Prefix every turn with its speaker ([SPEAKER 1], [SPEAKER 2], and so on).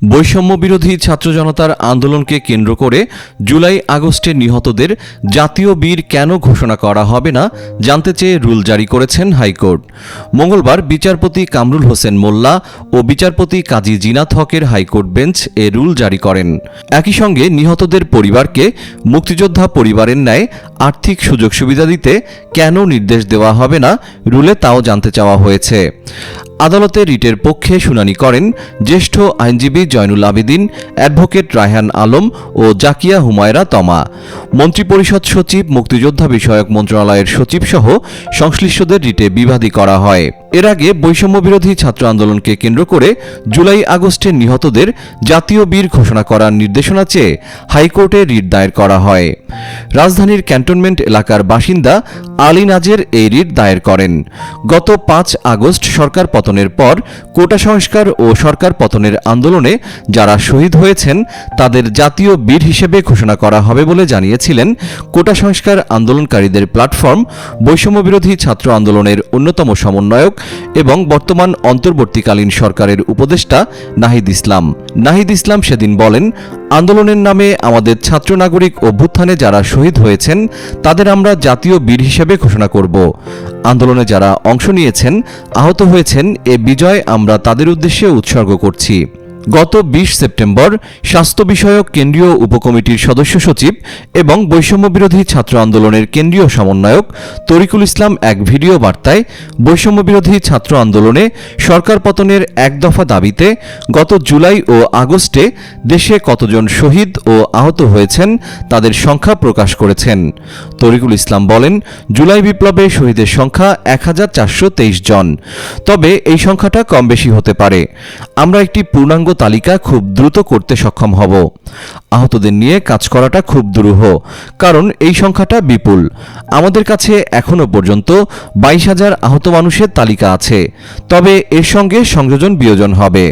[SPEAKER 1] বৈষম্য বিরোধী ছাত্র জনতার আন্দোলনকে কেন্দ্র করে জুলাই আগস্টে নিহতদের জাতীয় বীর কেন ঘোষণা করা হবে না জানতে চেয়ে রুল জারি করেছেন হাইকোর্ট। মঙ্গলবার বিচারপতি কামরুল হোসেন মোল্লা ও বিচারপতি কাজী জিনাত হকের হাইকোর্ট বেঞ্চ এ রুল জারি করেন। একই সঙ্গে নিহতদের পরিবারকে মুক্তিযোদ্ধা পরিবারের ন্যায় আর্থিক সুযোগ সুবিধা দিতে কেন নির্দেশ দেওয়া হবে না রুলে তাও জানতে চাওয়া হয়েছে। আদালতে রিটের পক্ষে শুনানি করেন জ্যেষ্ঠ আইনজীবী জয়নুল আবেদিন, অ্যাডভোকেট রায়হান আলম ও জাকিয়া হুমায়রা তমা। মন্ত্রিপরিষদ সচিব, মুক্তিযোদ্ধা বিষয়ক মন্ত্রণালয়ের সচিব সহ সংশ্লিষ্টদের রিটে বিবাদী করা হয়। এর আগে বৈষম্য বিরোধী ছাত্র আন্দোলনকে কেন্দ্র করে জুলাই আগস্টে নিহতদের জাতীয় বীর ঘোষণা করার নির্দেশনা চেয়ে হাইকোর্টে রিট দায়ের করা হয়। রাজধানীর ক্যান্টনমেন্ট এলাকার বাসিন্দা আলী নাজের এই রিট দায়ের করেন। গত 5 আগস্ট সরকার পতনের পর কোটা সংস্কার ও সরকার পতনের আন্দোলনে যারা শহীদ হয়েছেন তাদের জাতীয় বীর হিসেবে ঘোষণা করা হবে বলে জানিয়েছিলেন কোটা সংস্কার আন্দোলনকারীদের প্ল্যাটফর্ম বৈষম্য বিরোধী ছাত্র আন্দোলনের অন্যতম সমন্বয়ক এবং বর্তমান অন্তর্বর্তীকালীন সরকারের উপদেষ্টা নাহিদ ইসলাম। নাহিদ ইসলাম সেদিন বলেন, আন্দোলনের নামে আমাদের ছাত্র নাগরিক অভ্যুত্থানে যারা শহীদ হয়েছেন তাদের আমরা জাতীয় বীর হিসেবে ঘোষণা করব। আন্দোলনে যারা অংশ নিয়েছেন, আহত হয়েছেন, এ বিজয় আমরা তাদের উদ্দেশ্যে উৎসর্গ করছি। গত 20 সেপ্টেম্বর স্বাস্থ্য বিষয়ক কেন্দ্রীয় উপকমিটির সদস্য সচিব এবং বৈষম্য বিরোধী ছাত্র আন্দোলনের কেন্দ্রীয় সমন্বয়ক তরিকুল ইসলাম এক ভিডিও বার্তায় বৈষম্য বিরোধী ছাত্র আন্দোলনে সরকার পতনের এক দফা দাবিতে গত জুলাই ও আগস্টে দেশে কতজন শহীদ ও আহত হয়েছেন তাদের সংখ্যা প্রকাশ করেছেন। তরিকুল ইসলাম বলেন, জুলাই বিপ্লবে শহীদের সংখ্যা 1423 জন। তবে এই সংখ্যাটা কম বেশি হতে পারে। আমরা একটি পূর্ণাঙ্গ তালিকা খুব দ্রুত করতে সক্ষম হব। আহতদের নিয়ে কাজ করাটা খুব দুরূহ, কারণ এই সংখ্যাটা বিপুল। আমাদের কাছে এখনো পর্যন্ত 22,000 আহত মানুষের তালিকা আছে, তবে এর সঙ্গে সংযোজন বিয়োজন হবে।